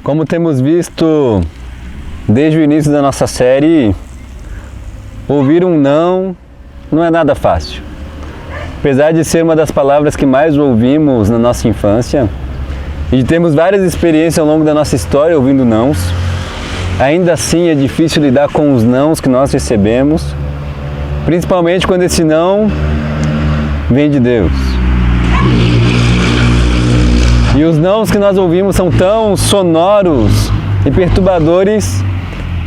Como temos visto desde o início da nossa série, ouvir um não é nada fácil. Apesar de ser uma das palavras que mais ouvimos na nossa infância e de termos várias experiências ao longo da nossa história ouvindo nãos, ainda assim é difícil lidar com os nãos que nós recebemos, principalmente quando esse não vem de Deus. E os nãos que nós ouvimos são tão sonoros e perturbadores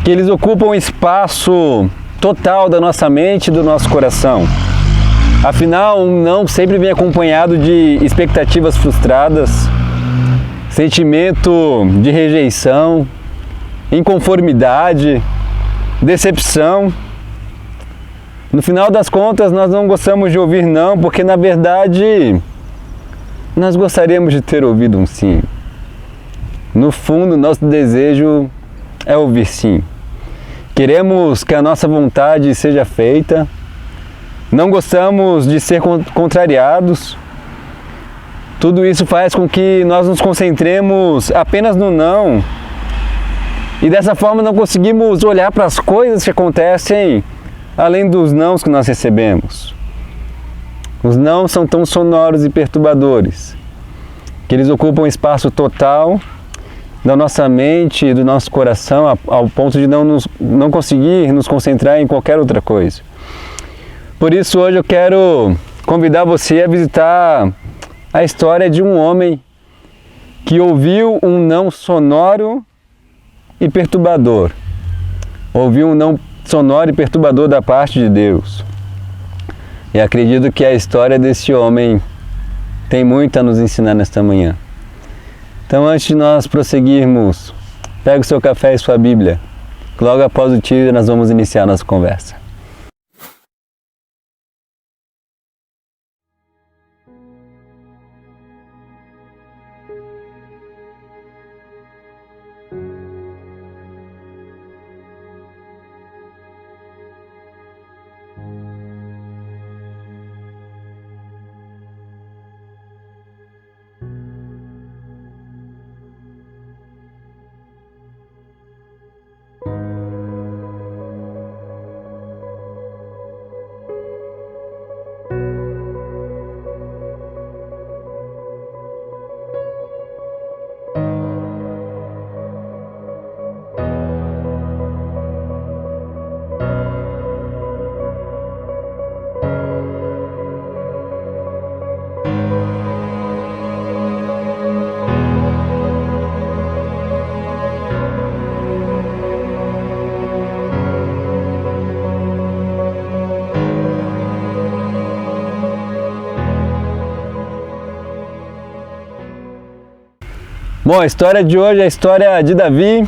que eles ocupam o espaço total da nossa mente e do nosso coração. Afinal, um não sempre vem acompanhado de expectativas frustradas, sentimento de rejeição, inconformidade, decepção. No final das contas, nós não gostamos de ouvir não, porque na verdade nós gostaríamos de ter ouvido um sim. No fundo, nosso desejo é ouvir sim. Queremos que a nossa vontade seja feita, não gostamos de ser contrariados. Tudo isso faz com que nós nos concentremos apenas no não e dessa forma não conseguimos olhar para as coisas que acontecem além dos nãos que nós recebemos. Os não são tão sonoros e perturbadores que eles ocupam espaço total da nossa mente e do nosso coração ao ponto de não conseguir nos concentrar em qualquer outra coisa. Por isso hoje eu quero convidar você a visitar a história de um homem que ouviu um não sonoro e perturbador. Ouviu um não sonoro e perturbador da parte de Deus. E acredito que a história desse homem tem muito a nos ensinar nesta manhã. Então, antes de nós prosseguirmos, pega o seu café e sua Bíblia. Logo após o tiro, nós vamos iniciar a nossa conversa. Bom, a história de hoje é a história de Davi,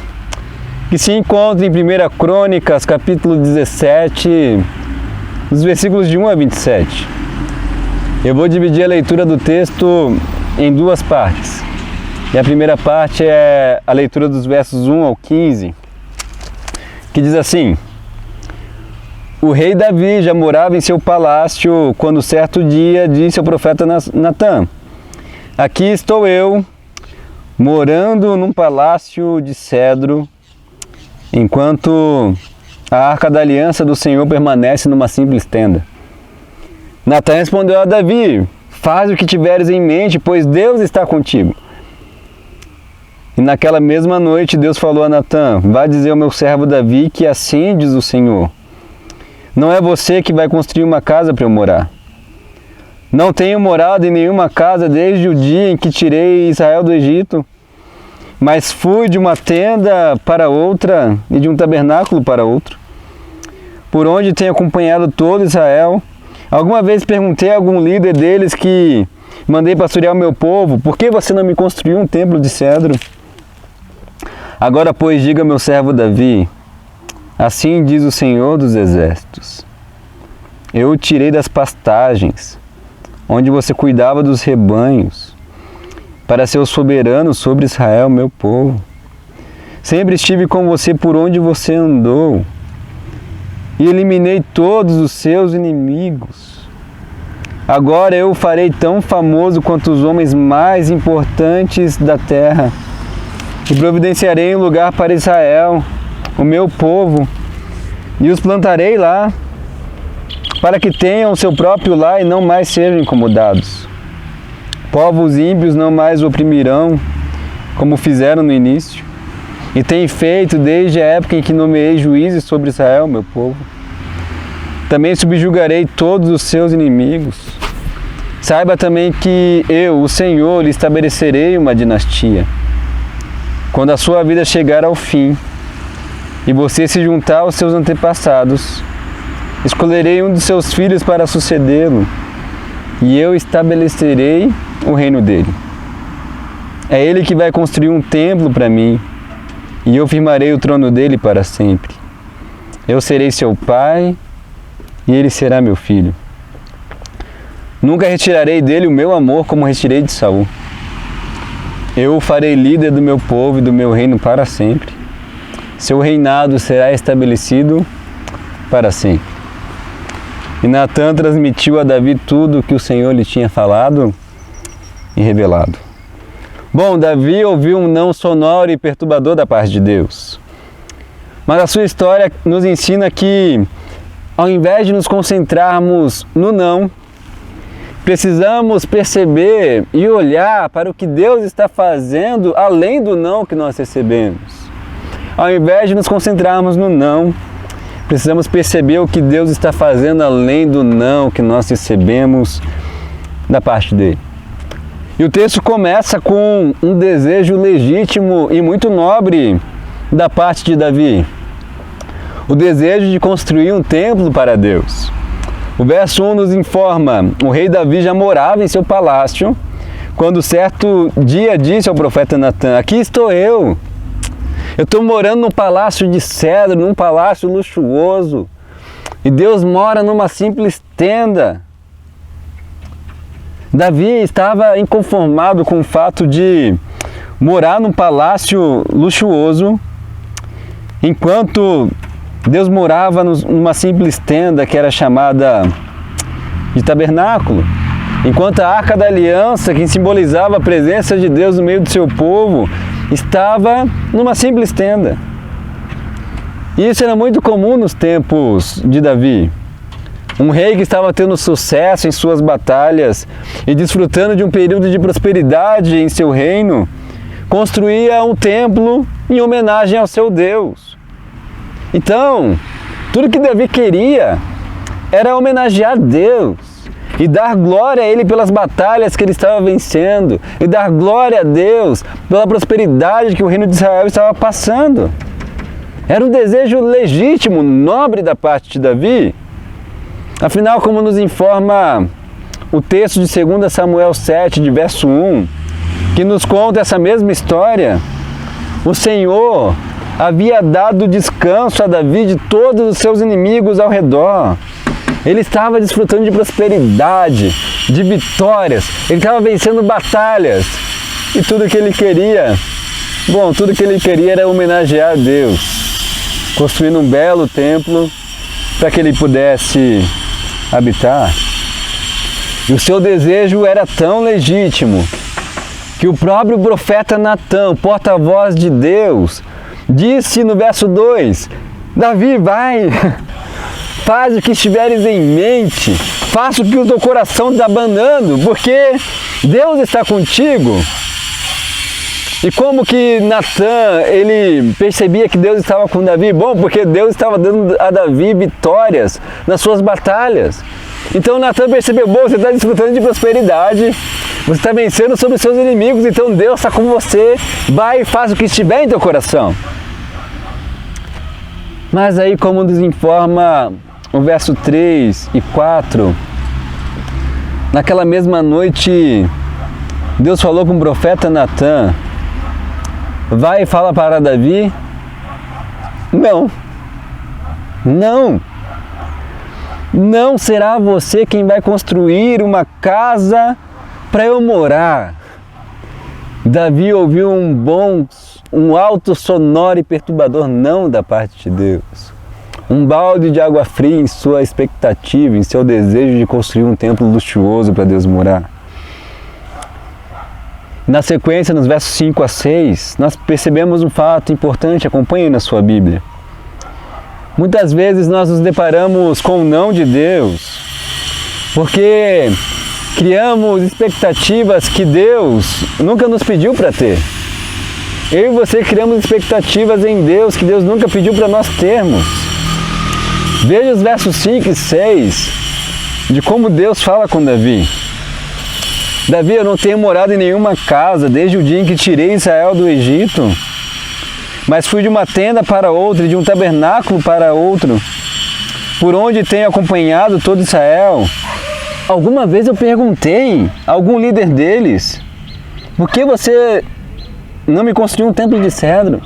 que se encontra em 1 Crônicas, capítulo 17, dos versículos de 1 a 27. Eu vou dividir a leitura do texto em duas partes. E a primeira parte é a leitura dos versos 1 ao 15, que diz assim: O rei Davi já morava em seu palácio quando certo dia disse ao profeta Natã: Aqui estou eu, morando num palácio de cedro, enquanto a arca da aliança do Senhor permanece numa simples tenda. Natã respondeu a Davi: Faz o que tiveres em mente, pois Deus está contigo. E naquela mesma noite Deus falou a Natã: Vá dizer ao meu servo Davi que assim diz o Senhor: Não é você que vai construir uma casa para eu morar. Não tenho morado em nenhuma casa desde o dia em que tirei Israel do Egito, mas fui de uma tenda para outra e de um tabernáculo para outro, por onde tenho acompanhado todo Israel. Alguma vez perguntei a algum líder deles que mandei pastorear o meu povo: Por que você não me construiu um templo de cedro? Agora, pois, diga ao meu servo Davi: Assim diz o Senhor dos Exércitos: Eu o tirei das pastagens, onde você cuidava dos rebanhos, para ser o soberano sobre Israel, meu povo. Sempre estive com você por onde você andou, e eliminei todos os seus inimigos. Agora eu o farei tão famoso quanto os homens mais importantes da terra. e providenciarei um lugar para Israel, o meu povo, e os plantarei lá, para que tenham seu próprio lar e não mais sejam incomodados. Povos ímpios não mais o oprimirão, como fizeram no início, e têm feito desde a época em que nomeei juízes sobre Israel, meu povo. Também subjugarei todos os seus inimigos. Saiba também que eu, o Senhor, lhe estabelecerei uma dinastia. Quando a sua vida chegar ao fim e você se juntar aos seus antepassados, escolherei um de seus filhos para sucedê-lo, e eu estabelecerei o reino dele. É ele que vai construir um templo para mim, e eu firmarei o trono dele para sempre. Eu serei seu pai, e ele será meu filho. Nunca retirarei dele o meu amor como retirei de Saul. Eu o farei líder do meu povo e do meu reino para sempre. Seu reinado será estabelecido para sempre. E Natã transmitiu a Davi tudo o que o Senhor lhe tinha falado e revelado. Bom, Davi ouviu um não sonoro e perturbador da parte de Deus. Mas a sua história nos ensina que, ao invés de nos concentrarmos no não, precisamos perceber e olhar para o que Deus está fazendo além do não que nós recebemos. Ao invés de nos concentrarmos no não, precisamos perceber o que Deus está fazendo além do não que nós recebemos da parte dele. E o texto começa com um desejo legítimo e muito nobre da parte de Davi. O desejo de construir um templo para Deus. O verso 1 nos informa: o rei Davi já morava em seu palácio, quando certo dia disse ao profeta Natã: aqui estou eu estou morando num palácio de cedro, num palácio luxuoso, e Deus mora numa simples tenda. Davi estava inconformado com o fato de morar num palácio luxuoso, enquanto Deus morava numa simples tenda que era chamada de tabernáculo. Enquanto a Arca da Aliança, que simbolizava a presença de Deus no meio do seu povo, estava numa simples tenda. E isso era muito comum nos tempos de Davi. Um rei que estava tendo sucesso em suas batalhas e desfrutando de um período de prosperidade em seu reino, construía um templo em homenagem ao seu Deus. Então, tudo que Davi queria era homenagear Deus e dar glória a Ele pelas batalhas que ele estava vencendo, e dar glória a Deus pela prosperidade que o reino de Israel estava passando. Era um desejo legítimo, nobre da parte de Davi. Afinal, como nos informa o texto de 2 Samuel 7, de verso 1, que nos conta essa mesma história, o Senhor havia dado descanso a Davi de todos os seus inimigos ao redor. Ele estava desfrutando de prosperidade, de vitórias, ele estava vencendo batalhas. E tudo que ele queria, tudo que ele queria era homenagear a Deus, construindo um belo templo para que ele pudesse habitar. E o seu desejo era tão legítimo que o próprio profeta Natã, porta-voz de Deus, disse no verso 2: Davi, vai, faz o que estiveres em mente, faça o que o teu coração está abanando, porque Deus está contigo. E como que Natã, ele percebia que Deus estava com Davi? Bom, porque Deus estava dando a Davi vitórias nas suas batalhas. Então Natã percebeu: bom, você está desfrutando de prosperidade, você está vencendo sobre os seus inimigos, então Deus está com você, vai e faz o que estiver em teu coração. Mas aí, como nos informa o verso 3 e 4, naquela mesma noite, Deus falou com o profeta Natã: vai e fala para Davi. Não será você quem vai construir uma casa para eu morar. Davi ouviu um alto, sonoro e perturbador não da parte de Deus. Um balde de água fria em sua expectativa, em seu desejo de construir um templo luxuoso para Deus morar. Na sequência, nos versos 5 a 6, nós percebemos um fato importante, acompanhe na sua Bíblia. Muitas vezes nós nos deparamos com o não de Deus, porque criamos expectativas que Deus nunca nos pediu para ter. Eu e você criamos expectativas em Deus que Deus nunca pediu para nós termos. Veja os versos 5 e 6 de como Deus fala com Davi. Davi, eu não tenho morado em nenhuma casa desde o dia em que tirei Israel do Egito, mas fui de uma tenda para outra e de um tabernáculo para outro, por onde tenho acompanhado todo Israel. Alguma vez eu perguntei a algum líder deles, por que você não me construiu um templo de cedro?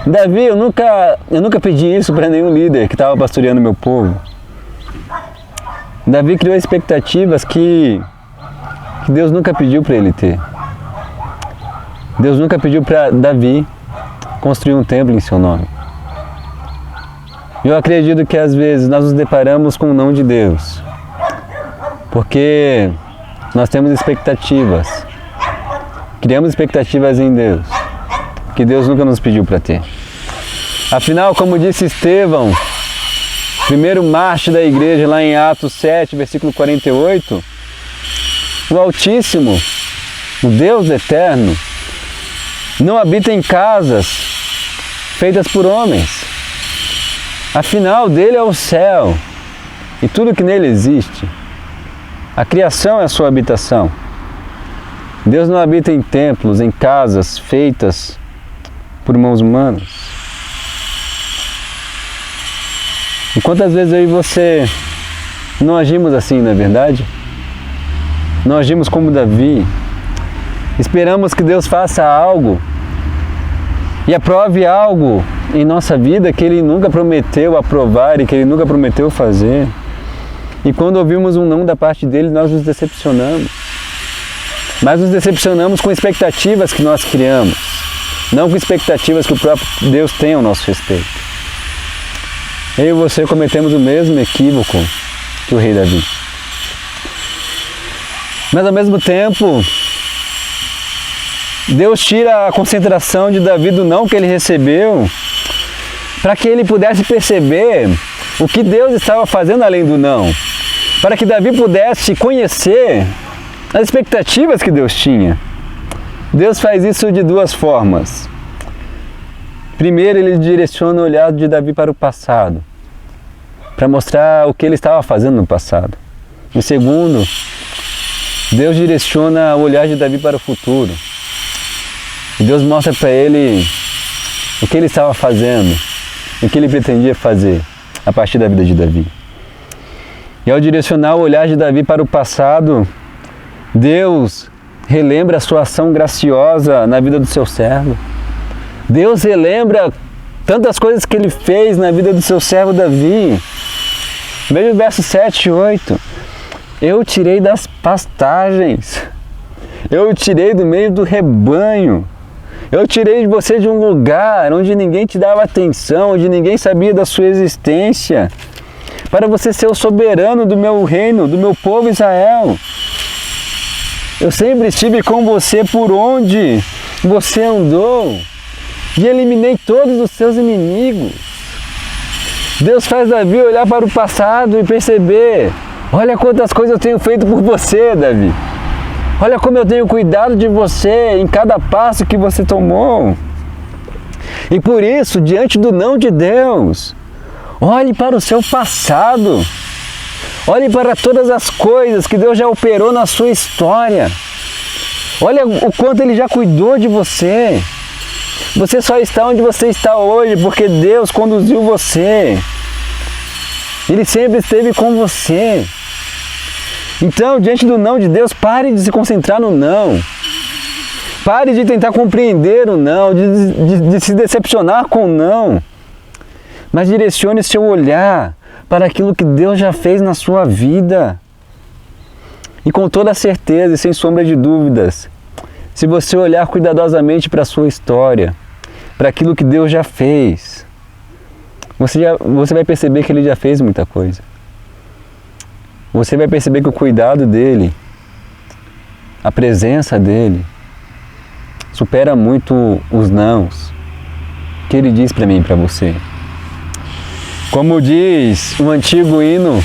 Davi, eu nunca pedi isso para nenhum líder que estava pastoreando meu povo. Davi criou expectativas que Deus nunca pediu para ele ter. Deus nunca pediu para Davi construir um templo em seu nome. Eu acredito que às vezes nós nos deparamos com o não de Deus, porque nós temos expectativas, criamos expectativas em Deus, que Deus nunca nos pediu para ter. Afinal, como disse Estevão, primeiro mártir da igreja, lá em Atos 7, versículo 48, o Altíssimo, o Deus eterno, não habita em casas feitas por homens. Afinal, dele é o céu e tudo que nele existe. A criação é a sua habitação. Deus não habita em templos, em casas feitas por mãos humanas. E quantas vezes eu e você não agimos assim, não é verdade? Não agimos como Davi. Esperamos que Deus faça algo e aprove algo em nossa vida que Ele nunca prometeu aprovar e que Ele nunca prometeu fazer. E quando ouvimos um não da parte dEle, nós nos decepcionamos. Mas nos decepcionamos com expectativas que nós criamos, não com expectativas que o próprio Deus tem ao nosso respeito. Eu e você cometemos o mesmo equívoco que o rei Davi. Mas ao mesmo tempo, Deus tira a concentração de Davi do não que ele recebeu, para que ele pudesse perceber o que Deus estava fazendo além do não, para que Davi pudesse conhecer as expectativas que Deus tinha. Deus faz isso de duas formas. Primeiro, ele direciona o olhar de Davi para o passado, para mostrar o que ele estava fazendo no passado. E segundo, Deus direciona o olhar de Davi para o futuro. E Deus mostra para ele o que ele estava fazendo, o que ele pretendia fazer a partir da vida de Davi. E ao direcionar o olhar de Davi para o passado, Deus relembra a sua ação graciosa na vida do seu servo. Deus relembra tantas coisas que ele fez na vida do seu servo Davi. Veja o verso 7 e 8. Eu o tirei das pastagens, eu o tirei do meio do rebanho, eu tirei de você de um lugar onde ninguém te dava atenção, onde ninguém sabia da sua existência, para você ser o soberano do meu reino, do meu povo Israel. Eu sempre estive com você por onde você andou e eliminei todos os seus inimigos. Deus faz Davi olhar para o passado e perceber: olha quantas coisas eu tenho feito por você, Davi. Olha como eu tenho cuidado de você em cada passo que você tomou. E por isso, diante do não de Deus, olhe para o seu passado. Olhe para todas as coisas que Deus já operou na sua história. Olha o quanto Ele já cuidou de você. Você só está onde você está hoje porque Deus conduziu você. Ele sempre esteve com você. Então, diante do não de Deus, pare de se concentrar no não. Pare de tentar compreender o não, de se decepcionar com o não. Mas direcione seu olhar para aquilo que Deus já fez na sua vida. E com toda certeza e sem sombra de dúvidas, se você olhar cuidadosamente para a sua história, para aquilo que Deus já fez, você vai perceber que Ele já fez muita coisa. Você vai perceber que o cuidado dEle a presença dele, supera muito os nãos que ele diz para mim e para você. Como diz um antigo hino,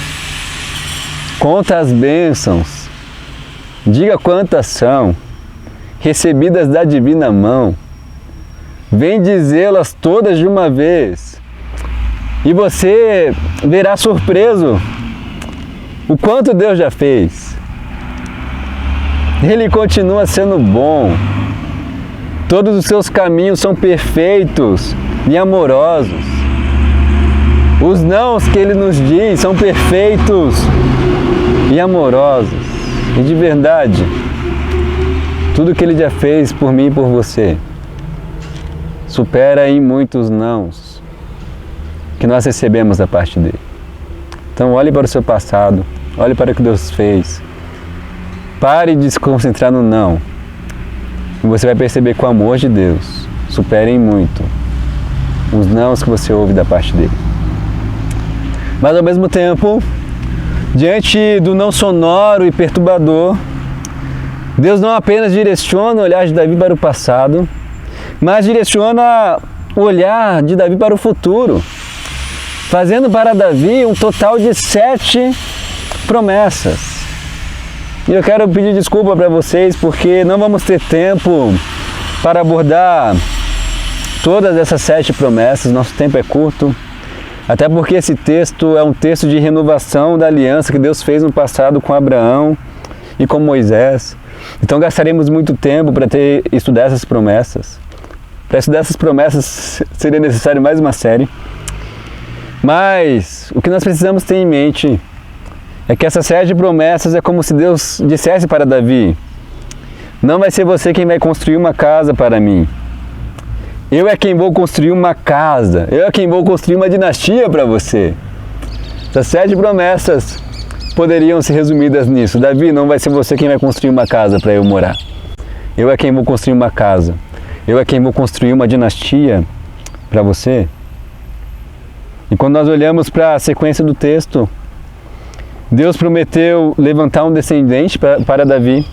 conta as bênçãos, diga quantas são, recebidas da divina mão, vem dizê-las todas de uma vez, e você verá surpreso o quanto Deus já fez. Ele continua sendo bom, todos os seus caminhos são perfeitos e amorosos. Os nãos que Ele nos diz são perfeitos e amorosos. E de verdade, tudo que Ele já fez por mim e por você supera em muitos nãos que nós recebemos da parte dEle. Então olhe para o seu passado, olhe para o que Deus fez. Pare de se concentrar no não. E você vai perceber que o amor de Deus supera em muito os nãos que você ouve da parte dEle. Mas ao mesmo tempo, diante do não sonoro e perturbador, Deus não apenas direciona o olhar de Davi para o passado, mas direciona o olhar de Davi para o futuro, fazendo para Davi um total de 7 promessas. E eu quero pedir desculpa para vocês, porque não vamos ter tempo para abordar todas essas 7 promessas, nosso tempo é curto. Até porque esse texto é um texto de renovação da aliança que Deus fez no passado com Abraão e com Moisés. Então gastaremos muito tempo para estudar essas promessas. Para estudar essas promessas seria necessário mais uma série. Mas o que nós precisamos ter em mente é que essas 7 promessas é como se Deus dissesse para Davi: não vai ser você quem vai construir uma casa para mim. Eu é quem vou construir uma casa, eu é quem vou construir uma dinastia para você. Essas 7 promessas poderiam ser resumidas nisso. Davi, não vai ser você quem vai construir uma casa para eu morar. Eu é quem vou construir uma casa. Eu é quem vou construir uma dinastia para você. E quando nós olhamos para a sequência do texto, Deus prometeu levantar um descendente para Davi.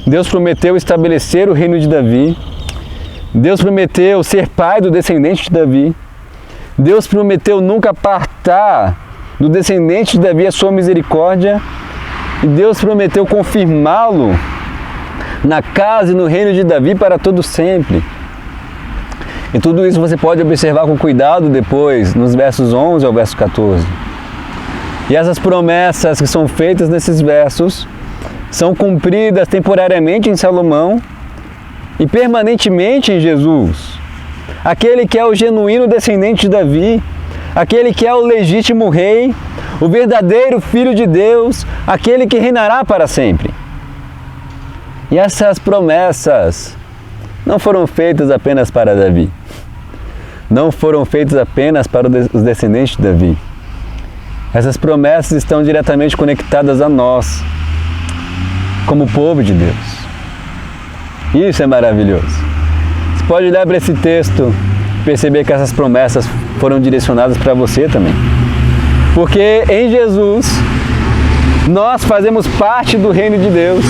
Deus prometeu estabelecer o reino de Davi. Deus prometeu ser pai do descendente de Davi. Deus prometeu nunca apartar do descendente de Davi a sua misericórdia. E Deus prometeu confirmá-lo na casa e no reino de Davi para todo sempre. E tudo isso você pode observar com cuidado depois, nos versos 11 ao verso 14. E essas promessas que são feitas nesses versos são cumpridas temporariamente em Salomão e permanentemente em Jesus, aquele que é o genuíno descendente de Davi, aquele que é o legítimo rei, o verdadeiro Filho de Deus, aquele que reinará para sempre. E essas promessas não foram feitas apenas para Davi, não foram feitas apenas para os descendentes de Davi. Essas promessas estão diretamente conectadas a nós, como povo de Deus. Isso é maravilhoso. Você pode olhar para esse texto e perceber que essas promessas foram direcionadas para você também. Porque em Jesus, nós fazemos parte do reino de Deus.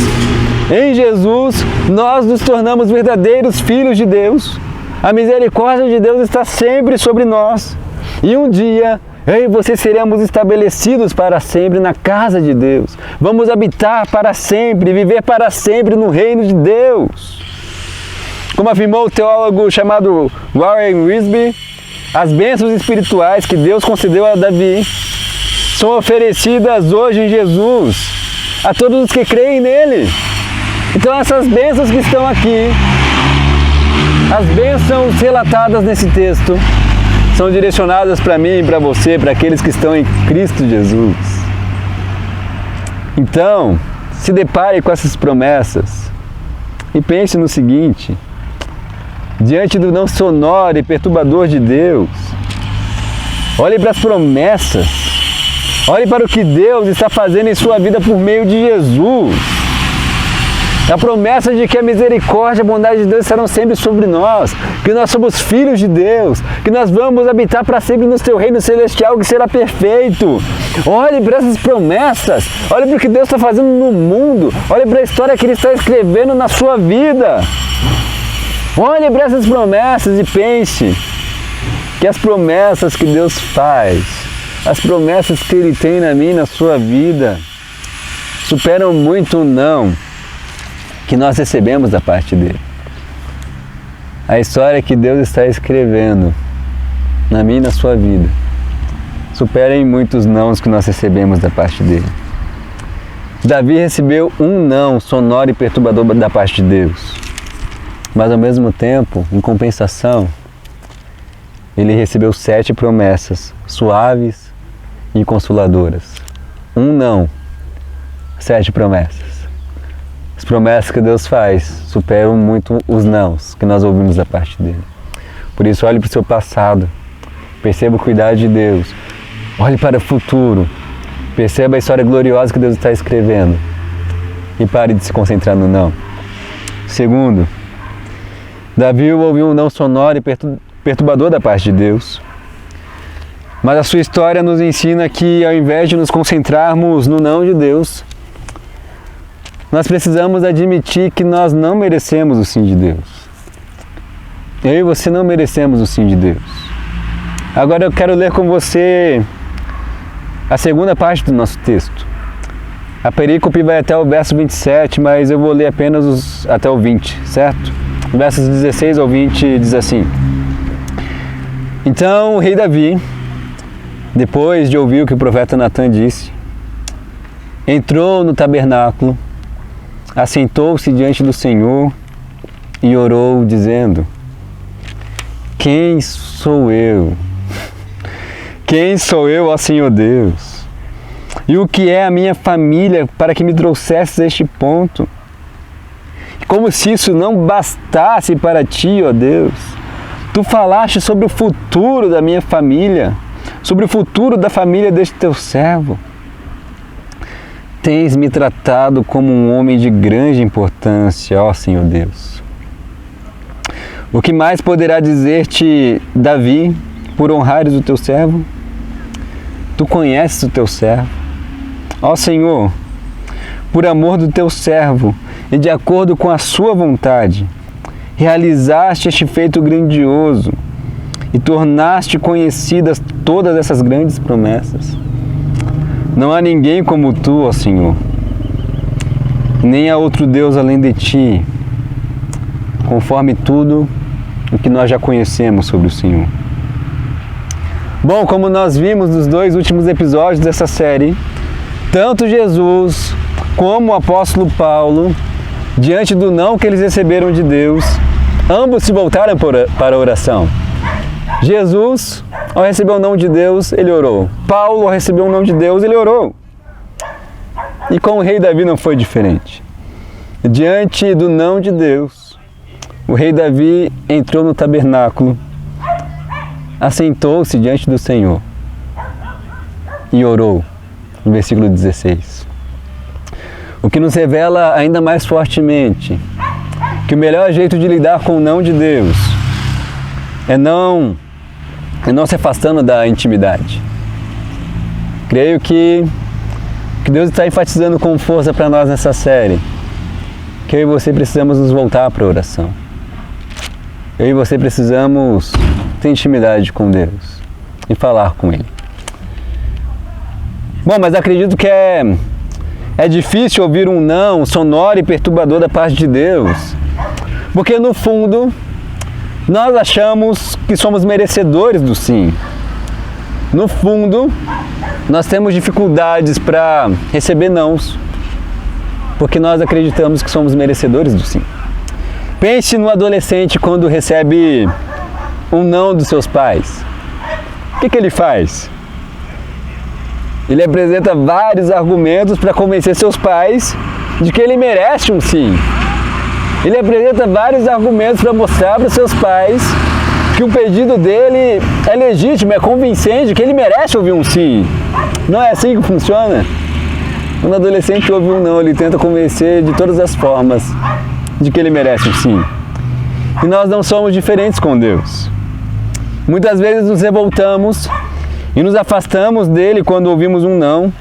Em Jesus, nós nos tornamos verdadeiros filhos de Deus. A misericórdia de Deus está sempre sobre nós. E um dia, eu e você seremos estabelecidos para sempre na casa de Deus. Vamos habitar para sempre, viver para sempre no reino de Deus. Como afirmou o teólogo chamado Warren Wiersbe, as bênçãos espirituais que Deus concedeu a Davi são oferecidas hoje em Jesus a todos os que creem nele. Então essas bênçãos que estão aqui, as bênçãos relatadas nesse texto, são direcionadas para mim e para você, para aqueles que estão em Cristo Jesus. Então, se depare com essas promessas e pense no seguinte: diante do não sonoro e perturbador de Deus, olhe para as promessas, olhe para o que Deus está fazendo em sua vida por meio de Jesus. A promessa de que a misericórdia e a bondade de Deus serão sempre sobre nós, que nós somos filhos de Deus, que nós vamos habitar para sempre no seu reino celestial que será perfeito, Olhe para essas promessas, olhe para o que Deus está fazendo no mundo, olhe para a história que Ele está escrevendo na sua vida. Olhe para essas promessas e pense que as promessas que Deus faz, as promessas que Ele tem na minha e na sua vida, superam muito o não que nós recebemos da parte dEle. A história que Deus está escrevendo na minha e na sua vida supera em muitos nãos que nós recebemos da parte dEle. Davi recebeu um não sonoro e perturbador da parte de Deus, mas ao mesmo tempo, em compensação, ele recebeu 7 promessas suaves e consoladoras. Um não, 7 promessas. As promessas que Deus faz superam muito os nãos que nós ouvimos da parte dele. Por isso, olhe para o seu passado, perceba o cuidado de Deus, olhe para o futuro, perceba a história gloriosa que Deus está escrevendo e pare de se concentrar no não. Segundo, Davi ouviu um não sonoro e perturbador da parte de Deus, mas a sua história nos ensina que, ao invés de nos concentrarmos no não de Deus, nós precisamos admitir que nós não merecemos o sim de Deus. Eu e você não merecemos o sim de Deus. Agora eu quero ler com você a segunda parte do nosso texto. A perícope vai até o verso 27, mas eu vou ler apenas até o 20, certo? Versos 16 ao 20 diz assim: Então o rei Davi, depois de ouvir o que o profeta Natã disse, entrou no tabernáculo, assentou-se diante do Senhor e orou, dizendo: Quem sou eu? Quem sou eu, ó Senhor Deus? E o que é a minha família para que me trouxesses a este ponto? Como se isso não bastasse para ti, ó Deus. Tu falaste sobre o futuro da minha família, sobre o futuro da família deste teu servo. Tens me tratado como um homem de grande importância, ó Senhor Deus. O que mais poderá dizer-te, Davi, por honrares o teu servo? Tu conheces o teu servo. Ó Senhor, por amor do teu servo e de acordo com a sua vontade, realizaste este feito grandioso e tornaste conhecidas todas essas grandes promessas. Não há ninguém como tu, ó Senhor, nem há outro Deus além de ti, conforme tudo o que nós já conhecemos sobre o Senhor. Bom, como nós vimos nos 2 últimos episódios dessa série, tanto Jesus como o apóstolo Paulo, diante do não que eles receberam de Deus, ambos se voltaram para a oração. Jesus, ao receber o não de Deus, ele orou. Paulo, ao receber o não de Deus, ele orou. E com o rei Davi não foi diferente. Diante do não de Deus, o rei Davi entrou no tabernáculo, assentou-se diante do Senhor e orou, no versículo 16. O que nos revela ainda mais fortemente que o melhor jeito de lidar com o não de Deus é não se afastando da intimidade. Creio que Deus está enfatizando com força para nós nessa série, que eu e você precisamos nos voltar para a oração. Eu e você precisamos ter intimidade com Deus e falar com Ele. Bom, mas acredito que é difícil ouvir um não sonoro e perturbador da parte de Deus, porque no fundo nós achamos que somos merecedores do sim. No fundo, nós temos dificuldades para receber nãos, porque nós acreditamos que somos merecedores do sim. Pense no adolescente quando recebe um não dos seus pais. O que ele faz? Ele apresenta vários argumentos para convencer seus pais de que ele merece um sim. Ele apresenta vários argumentos para mostrar para os seus pais que o pedido dele é legítimo, é convincente, que ele merece ouvir um sim. Não é assim que funciona? Quando o adolescente ouve um não, ele tenta convencer de todas as formas de que ele merece um sim. E nós não somos diferentes com Deus. Muitas vezes nos revoltamos E nos afastamos dele quando ouvimos um não,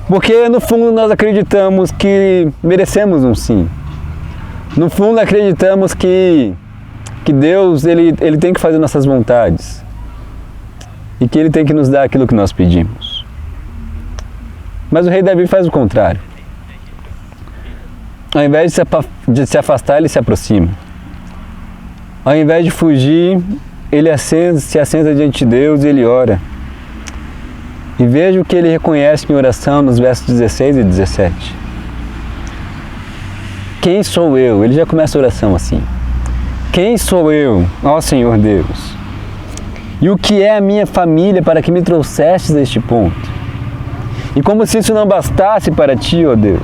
porque no fundo nós acreditamos que merecemos um sim. No fundo acreditamos que Deus ele tem que fazer nossas vontades e que Ele tem que nos dar aquilo que nós pedimos. Mas o rei Davi faz o contrário. Ao invés de se afastar, ele se aproxima. Ao invés de fugir, ele se assenta diante de Deus e ele ora. E veja o que ele reconhece em oração nos versos 16 e 17. Quem sou eu? Ele já começa a oração assim. Quem sou eu, ó Senhor Deus? E o que é a minha família para que me trouxestes a este ponto? E como se isso não bastasse para ti, ó Deus,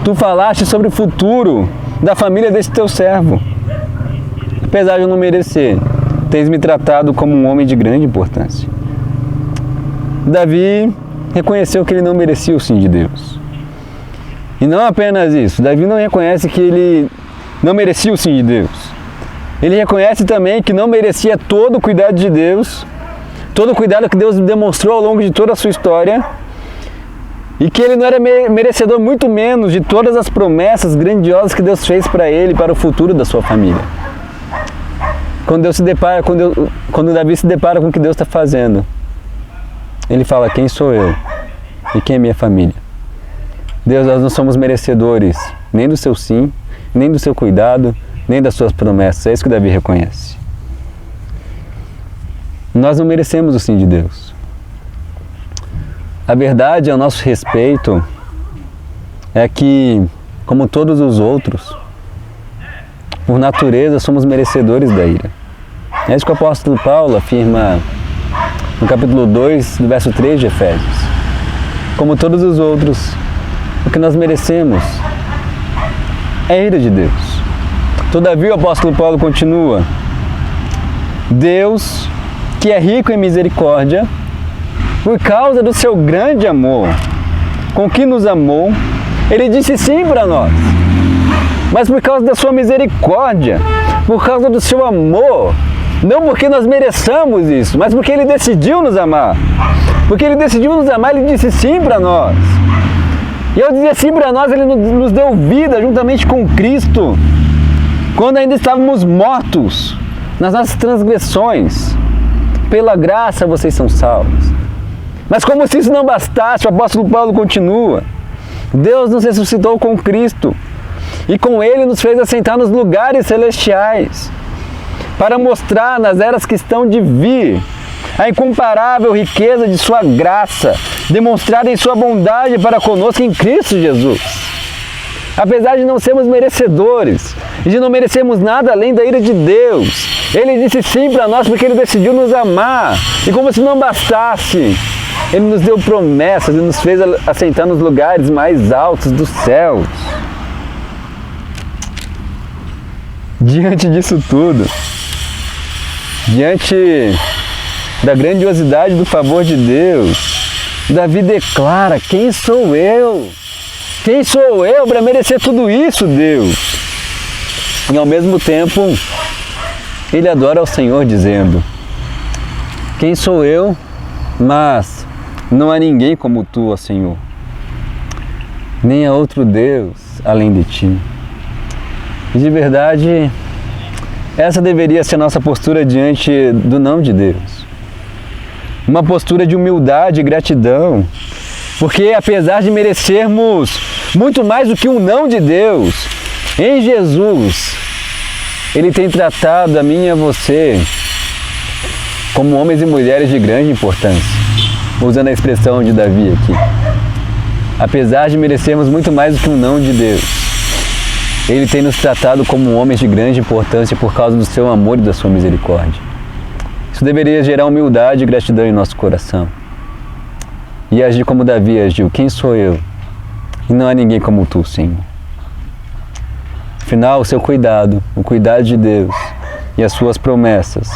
tu falaste sobre o futuro da família deste teu servo. Apesar de eu não merecer, tens me tratado como um homem de grande importância. Davi reconheceu que ele não merecia o sim de Deus. E não apenas isso, Davi não reconhece que ele não merecia o sim de Deus. Ele reconhece também que não merecia todo o cuidado de Deus, todo o cuidado que Deus demonstrou ao longo de toda a sua história, e que ele não era merecedor muito menos de todas as promessas grandiosas que Deus fez para ele e para o futuro da sua família. Quando Davi se depara com o que Deus está fazendo, ele fala: quem sou eu e quem é minha família? Deus, nós não somos merecedores nem do seu sim, nem do seu cuidado, nem das suas promessas. É isso que Davi reconhece. Nós não merecemos o sim de Deus. A verdade, ao nosso respeito, é que, como todos os outros, por natureza somos merecedores da ira. É isso que o apóstolo Paulo afirma no capítulo 2, do verso 3 de Efésios. Como todos os outros, o que nós merecemos é a ira de Deus. Todavia, o apóstolo Paulo continua: Deus, que é rico em misericórdia, por causa do seu grande amor, com que nos amou, Ele disse sim para nós. Mas por causa da sua misericórdia, por causa do seu amor, não porque nós mereçamos isso, mas porque Ele decidiu nos amar. Porque Ele decidiu nos amar, Ele disse sim para nós. E ao dizer sim para nós, Ele nos deu vida juntamente com Cristo, quando ainda estávamos mortos nas nossas transgressões. Pela graça vocês são salvos. Mas como se isso não bastasse, o apóstolo Paulo continua: Deus nos ressuscitou com Cristo e com Ele nos fez assentar nos lugares celestiais, para mostrar nas eras que estão de vir a incomparável riqueza de sua graça, demonstrada em sua bondade para conosco em Cristo Jesus. Apesar de não sermos merecedores e de não merecermos nada além da ira de Deus, Ele disse sim para nós porque Ele decidiu nos amar. E como se não bastasse, Ele nos deu promessas e nos fez assentar nos lugares mais altos dos céus. Diante disso tudo, diante da grandiosidade do favor de Deus, Davi declara: quem sou eu? Quem sou eu para merecer tudo isso, Deus? E ao mesmo tempo, ele adora ao Senhor dizendo: quem sou eu? Mas não há ninguém como tu, ó Senhor. Nem há outro Deus além de ti. E de verdade, essa deveria ser a nossa postura diante do não de Deus. Uma postura de humildade e gratidão. Porque apesar de merecermos muito mais do que um não de Deus, em Jesus, Ele tem tratado a mim e a você como homens e mulheres de grande importância, usando a expressão de Davi aqui. Apesar de merecermos muito mais do que um não de Deus, Ele tem nos tratado como homens de grande importância por causa do seu amor e da sua misericórdia. Isso deveria gerar humildade e gratidão em nosso coração. E agir como Davi agiu: quem sou eu? E não há ninguém como tu, Senhor. Afinal, o seu cuidado, o cuidado de Deus e as suas promessas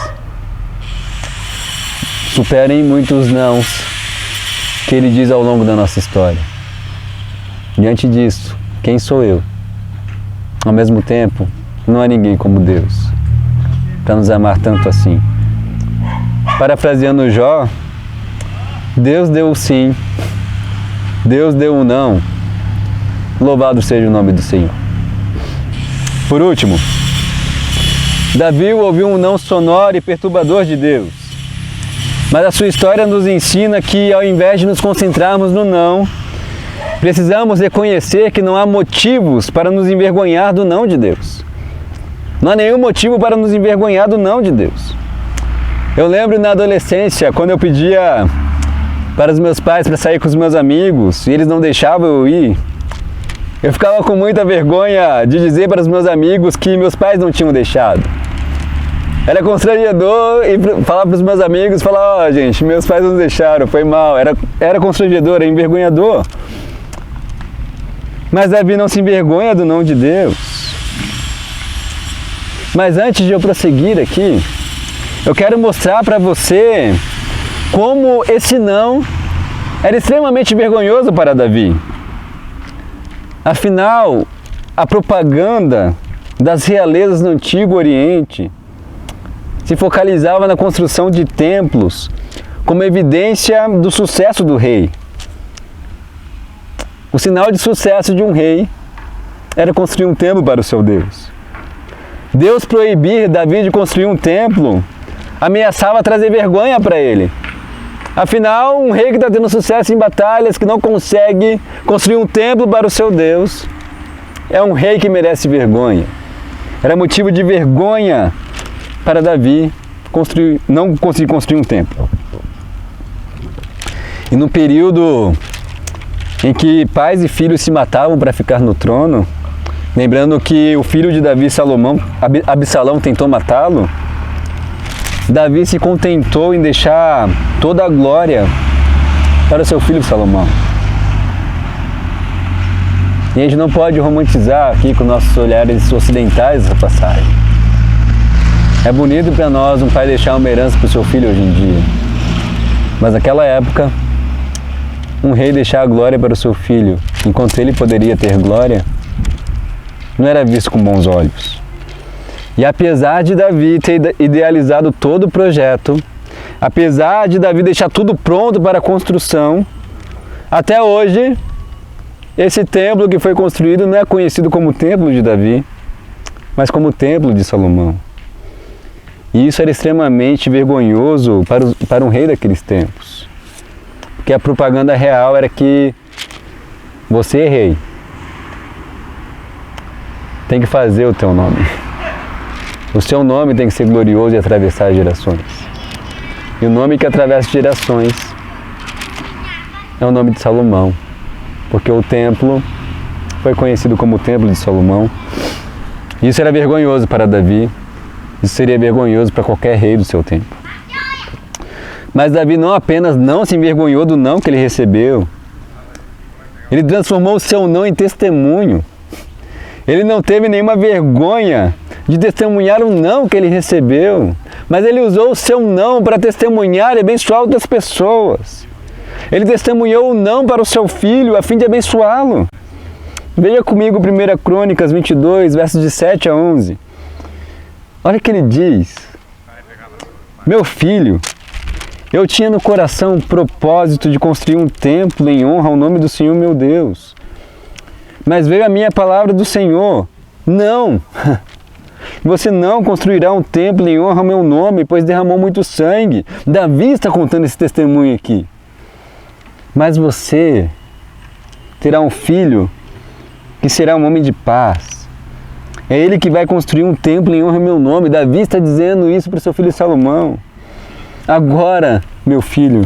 superem muitos nãos que Ele diz ao longo da nossa história. Diante disso, quem sou eu? Ao mesmo tempo, não há ninguém como Deus para nos amar tanto assim. Parafraseando Jó, Deus deu o sim, Deus deu o não. Louvado seja o nome do Senhor. Por último, Davi ouviu um não sonoro e perturbador de Deus. Mas a sua história nos ensina que, ao invés de nos concentrarmos no não, precisamos reconhecer que não há motivos para nos envergonhar do não de Deus. Não há nenhum motivo para nos envergonhar do não de Deus. Eu lembro na adolescência, quando eu pedia para os meus pais para sair com os meus amigos e eles não deixavam eu ir, eu ficava com muita vergonha de dizer para os meus amigos que meus pais não tinham deixado. Era constrangedor e falar para os meus amigos, falar, gente, meus pais não deixaram, foi mal. Era constrangedor, era envergonhador. Mas Davi não se envergonha do não de Deus. Mas antes de eu prosseguir aqui, eu quero mostrar para você como esse não era extremamente vergonhoso para Davi. Afinal, a propaganda das realezas no Antigo Oriente se focalizava na construção de templos como evidência do sucesso do rei. O sinal de sucesso de um rei era construir um templo para o seu Deus. Deus proibir Davi de construir um templo ameaçava trazer vergonha para ele. Afinal, um rei que está tendo sucesso em batalhas, que não consegue construir um templo para o seu Deus, é um rei que merece vergonha. Era motivo de vergonha para Davi não conseguir construir um templo. E no período em que pais e filhos se matavam para ficar no trono, lembrando que o filho de Davi, Salomão, Absalão, tentou matá-lo, Davi se contentou em deixar toda a glória para o seu filho Salomão. E a gente não pode romantizar aqui com nossos olhares ocidentais essa passagem. É bonito para nós um pai deixar uma herança para o seu filho hoje em dia. Mas naquela época, um rei deixar a glória para o seu filho, enquanto ele poderia ter glória, não era visto com bons olhos. E apesar de Davi ter idealizado todo o projeto, apesar de Davi deixar tudo pronto para a construção, até hoje, esse templo que foi construído não é conhecido como templo de Davi, mas como templo de Salomão. E isso era extremamente vergonhoso para um rei daqueles tempos. Porque a propaganda real era que você, rei, tem que fazer o teu nome. O seu nome tem que ser glorioso e atravessar gerações. E o nome que atravessa gerações é o nome de Salomão. Porque o templo foi conhecido como o Templo de Salomão. Isso era vergonhoso para Davi. Isso seria vergonhoso para qualquer rei do seu tempo. Mas Davi não apenas não se envergonhou do não que ele recebeu, ele transformou o seu não em testemunho. Ele não teve nenhuma vergonha de testemunhar o não que ele recebeu, mas ele usou o seu não para testemunhar e abençoar outras pessoas. Ele testemunhou o não para o seu filho a fim de abençoá-lo. Veja comigo 1 Crônicas 22, versos de 7 a 11. Olha o que ele diz. Meu filho, eu tinha no coração o propósito de construir um templo em honra ao nome do Senhor meu Deus. Mas veio a minha palavra do Senhor. Não! Você não construirá um templo em honra ao meu nome, pois derramou muito sangue. Davi está contando esse testemunho aqui. Mas você terá um filho que será um homem de paz. É ele que vai construir um templo em honra ao meu nome. Davi está dizendo isso para o seu filho Salomão. Agora, meu filho,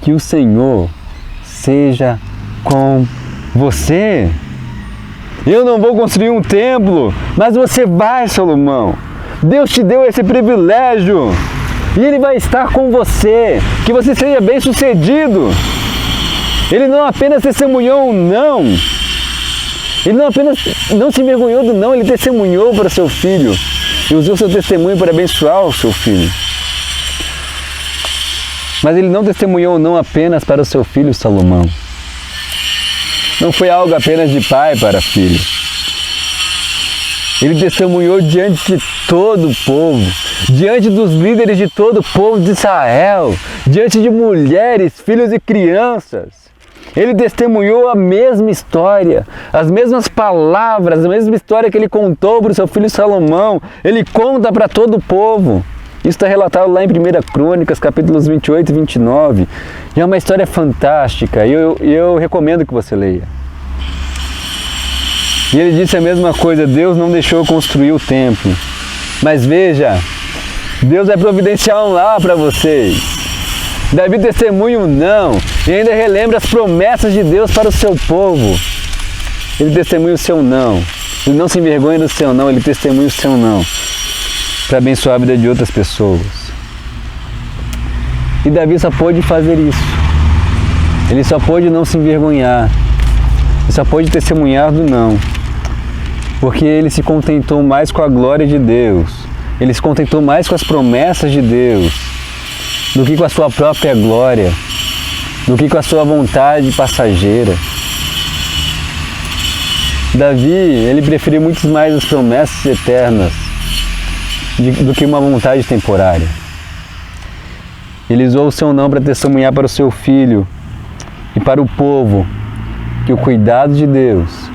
que o Senhor seja com você. Eu não vou construir um templo, mas você vai, Salomão. Deus te deu esse privilégio e Ele vai estar com você. Que você seja bem sucedido. Ele não apenas testemunhou o não. Ele não apenas não se envergonhou do não, ele testemunhou para seu filho. E usou seu testemunho para abençoar o seu filho. Mas ele não testemunhou não apenas para o seu filho Salomão. Não foi algo apenas de pai para filho. Ele testemunhou diante de todo o povo, diante dos líderes de todo o povo de Israel, diante de mulheres, filhos e crianças. Ele testemunhou a mesma história, as mesmas palavras, a mesma história que ele contou para o seu filho Salomão. Ele conta para todo o povo. Isso está relatado lá em 1 Crônicas, capítulos 28 e 29. E é uma história fantástica e eu recomendo que você leia. E ele disse a mesma coisa: Deus não deixou construir o templo. Mas veja, Deus vai providenciar um lar para vocês. Davi testemunha um não e ainda relembra as promessas de Deus para o seu povo. Ele testemunha o seu não. Ele não se envergonha do seu não, ele testemunha o seu não para abençoar a vida de outras pessoas. E Davi só pôde fazer isso. Ele só pôde não se envergonhar. Ele só pôde testemunhar do não. Porque ele se contentou mais com a glória de Deus. Ele se contentou mais com as promessas de Deus do que com a sua própria glória, do que com a sua vontade passageira. Davi, ele preferiu muito mais as promessas eternas do que uma vontade temporária. Ele usou o seu não para testemunhar para o seu filho e para o povo que o cuidado de Deus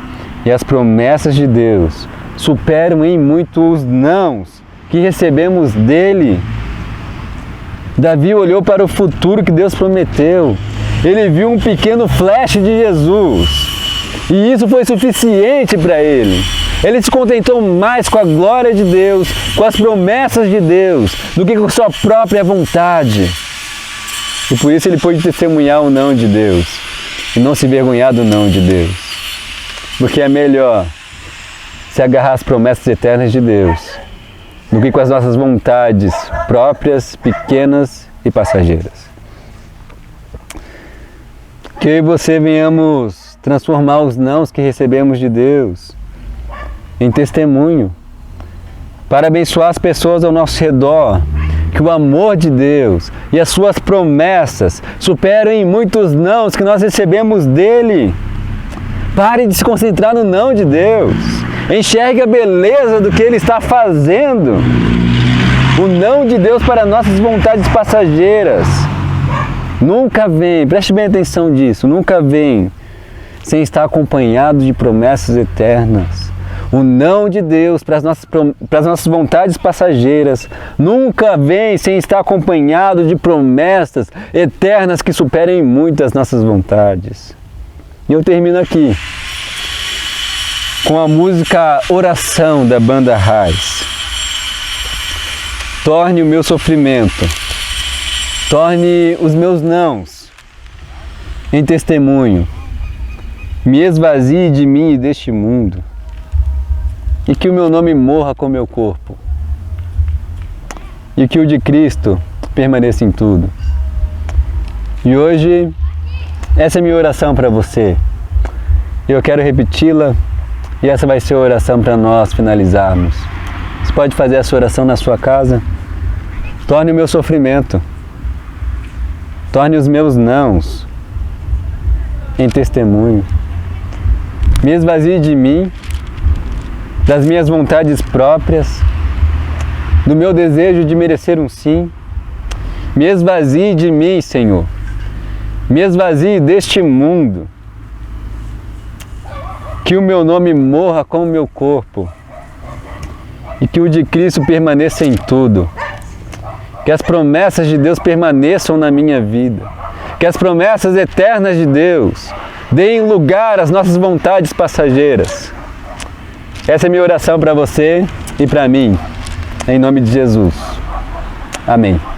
e as promessas de Deus superam em muito os nãos que recebemos dele. Davi olhou para o futuro que Deus prometeu. Ele viu um pequeno flash de Jesus. E isso foi suficiente para ele. Ele se contentou mais com a glória de Deus, com as promessas de Deus, do que com sua própria vontade. E por isso ele pôde testemunhar o não de Deus e não se envergonhar do não de Deus. Porque é melhor se agarrar às promessas eternas de Deus do que com as nossas vontades próprias, pequenas e passageiras. Que eu e você venhamos transformar os nãos que recebemos de Deus em testemunho, para abençoar as pessoas ao nosso redor, que o amor de Deus e as suas promessas superam em muitos nãos que nós recebemos dele. Pare de se concentrar no não de Deus. Enxergue a beleza do que Ele está fazendo. O não de Deus para nossas vontades passageiras nunca vem, preste bem atenção nisso, nunca vem sem estar acompanhado de promessas eternas. O não de Deus para as nossas vontades passageiras nunca vem sem estar acompanhado de promessas eternas que superem muito as nossas vontades. E eu termino aqui com a música Oração da banda Raiz. Torne o meu sofrimento, torne os meus nãos em testemunho, me esvazie de mim e deste mundo, e que o meu nome morra com o meu corpo, e que o de Cristo permaneça em tudo. E hoje, essa é a minha oração para você. Eu quero repeti-la, e essa vai ser a oração para nós finalizarmos. Você pode fazer essa oração na sua casa. Torne o meu sofrimento, torne os meus nãos em testemunho. Me esvazie de mim, das minhas vontades próprias, do meu desejo de merecer um sim. Me esvazie de mim, Senhor. Me esvazie deste mundo. Que o meu nome morra com o meu corpo e que o de Cristo permaneça em tudo. Que as promessas de Deus permaneçam na minha vida. Que as promessas eternas de Deus deem lugar às nossas vontades passageiras. Essa é a minha oração para você e para mim, em nome de Jesus. Amém.